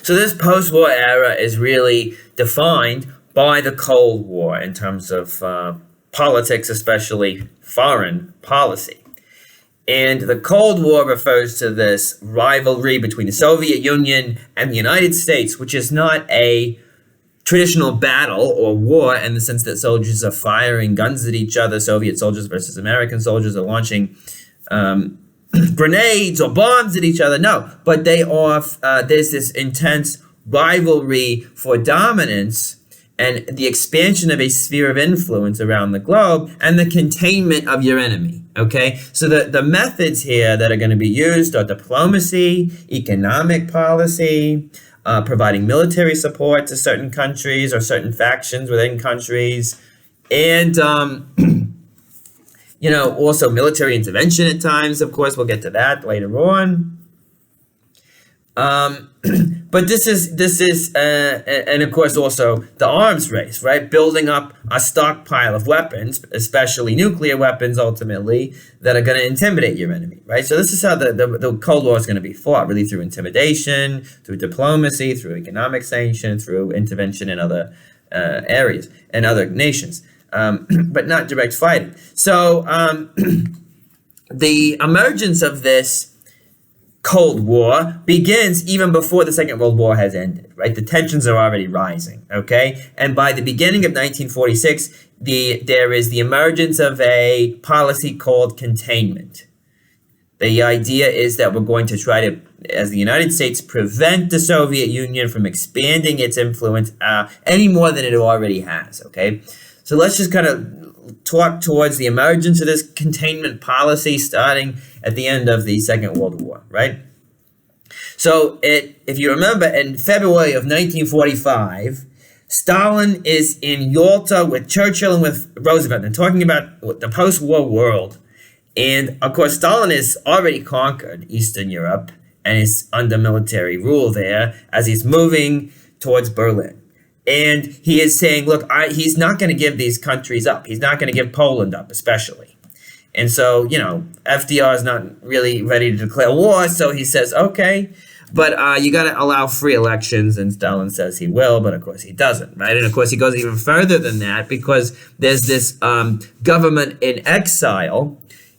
So this post-war era is really defined by the Cold War in terms of politics, especially foreign policy. And the Cold War refers to this rivalry between the Soviet Union and the United States, which is not a traditional battle or war in the sense that soldiers are firing guns at each other, Soviet soldiers versus American soldiers are launching grenades or bombs at each other. No, but they are, there's this intense rivalry for dominance and the expansion of a sphere of influence around the globe and the containment of your enemy, okay? So the methods here that are going to be used are diplomacy, economic policy, providing military support to certain countries or certain factions within countries, and, you know, also military intervention at times, of course, we'll get to that later on. But this is, and of course also the arms race, right? Building up a stockpile of weapons, especially nuclear weapons, ultimately, that are going to intimidate your enemy, right? So this is how the Cold War is going to be fought, really through intimidation, through diplomacy, through economic sanction, through intervention in other areas and other nations, but not direct fighting. So the emergence of this Cold War begins even before the Second World War has ended, right? The tensions are already rising, okay? And by the beginning of 1946, there is the emergence of a policy called containment. The idea is that we're going to try to, as the United States, prevent the Soviet Union from expanding its influence any more than it already has, okay? So let's just kind of talk towards the emergence of this containment policy starting at the end of the Second World War, right? So if you remember, in February of 1945, Stalin is in Yalta with Churchill and with Roosevelt. They're talking about the post-war world. And of course, Stalin has already conquered Eastern Europe and is under military rule there as he's moving towards Berlin. And he is saying, look, he's not going to give these countries up. He's not going to give Poland up, especially. And so, you know, FDR is not really ready to declare war. So he says, okay, but you got to allow free elections. And Stalin says he will, but of course he doesn't, right? And of course he goes even further than that because there's this government in exile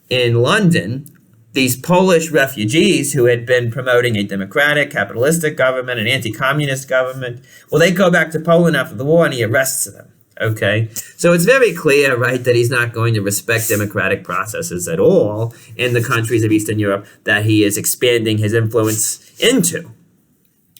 in London, these Polish refugees who had been promoting a democratic, capitalistic government, an anti-communist government. Well, they go back to Poland after the war and he arrests them, okay? So it's very clear, right, that he's not going to respect democratic processes at all in the countries of Eastern Europe that he is expanding his influence into,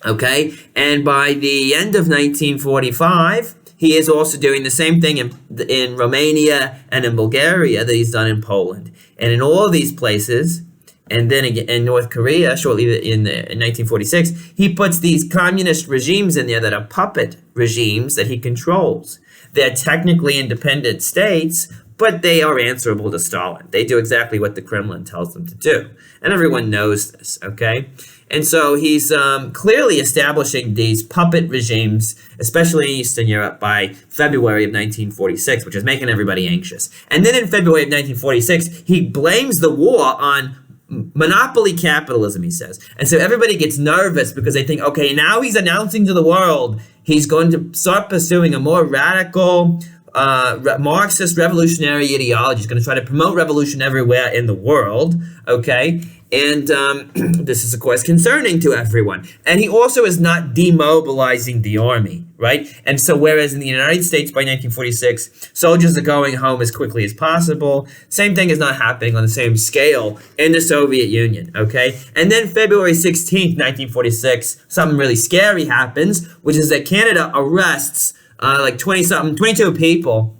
okay? And by the end of 1945, he is also doing the same thing in Romania and in Bulgaria that he's done in Poland. And in all these places, and then again in North Korea, shortly in 1946, he puts these communist regimes in there that are puppet regimes that he controls. They're technically independent states, but they are answerable to Stalin. They do exactly what the Kremlin tells them to do. And everyone knows this, okay? And so he's clearly establishing these puppet regimes, especially in Eastern Europe, by February of 1946, which is making everybody anxious. And then in February of 1946, he blames the war on monopoly capitalism, he says. And so everybody gets nervous because they think, okay, now he's announcing to the world he's going to start pursuing a more radical Marxist revolutionary ideology. He's going to try to promote revolution everywhere in the world, okay? And this is, of course, concerning to everyone. And he also is not demobilizing the army, right? And so whereas in the United States by 1946, soldiers are going home as quickly as possible, same thing is not happening on the same scale in the Soviet Union, okay? And then February 16th, 1946, something really scary happens, which is that Canada arrests like 22 people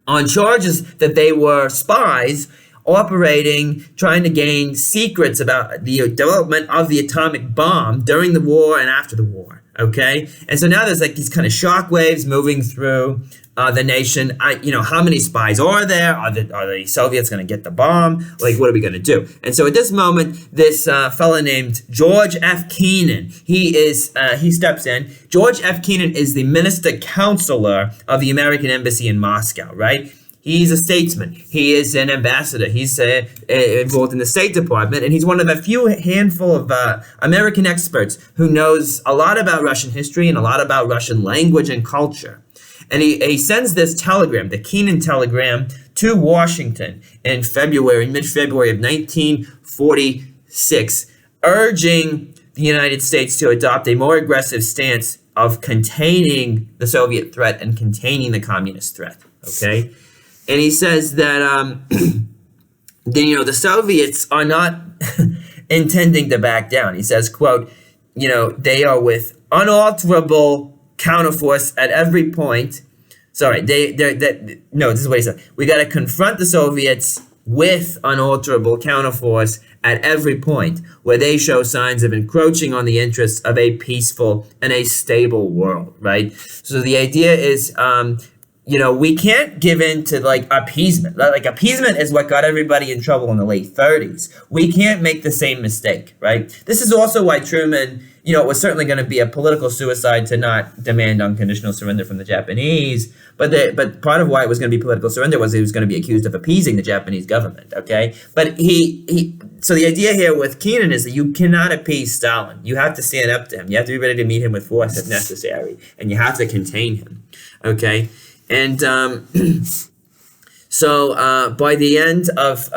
on charges that they were spies operating, trying to gain secrets about the development of the atomic bomb during the war and after the war, okay? And so now there's like these kind of shockwaves moving through the nation. How many spies are there? Are the Soviets going to get the bomb? Like, what are we going to do? And so at this moment, this fellow named George F. Kennan, he steps in. George F. Kennan is the minister counselor of the American embassy in Moscow, right? He's a statesman. He is an ambassador. He's involved in the State Department, and he's one of a few handful of American experts who knows a lot about Russian history and a lot about Russian language and culture. And he sends this telegram, the Keenan telegram, to Washington in mid-February of 1946, urging the United States to adopt a more aggressive stance of containing the Soviet threat and containing the communist threat. Okay. And he says that, the Soviets are not intending to back down. He says, quote, they are with unalterable counterforce at every point. Sorry, this is what he said. We got to confront the Soviets with unalterable counterforce at every point where they show signs of encroaching on the interests of a peaceful and a stable world, right? So the idea is, we can't give in to appeasement. Appeasement is what got everybody in trouble in the late 30s. We can't make the same mistake, right? This is also why Truman, it was certainly going to be a political suicide to not demand unconditional surrender from the Japanese. But part of why it was going to be political surrender was he was going to be accused of appeasing the Japanese government, okay? But so the idea here with Keenan is that you cannot appease Stalin. You have to stand up to him. You have to be ready to meet him with force if necessary. And you have to contain him, okay? And by the end of,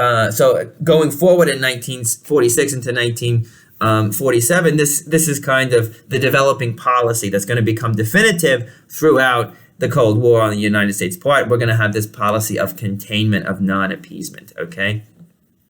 going forward in 1946 into 1947, this is kind of the developing policy that's going to become definitive throughout the Cold War on the United States part. We're going to have this policy of containment, of non-appeasement, okay?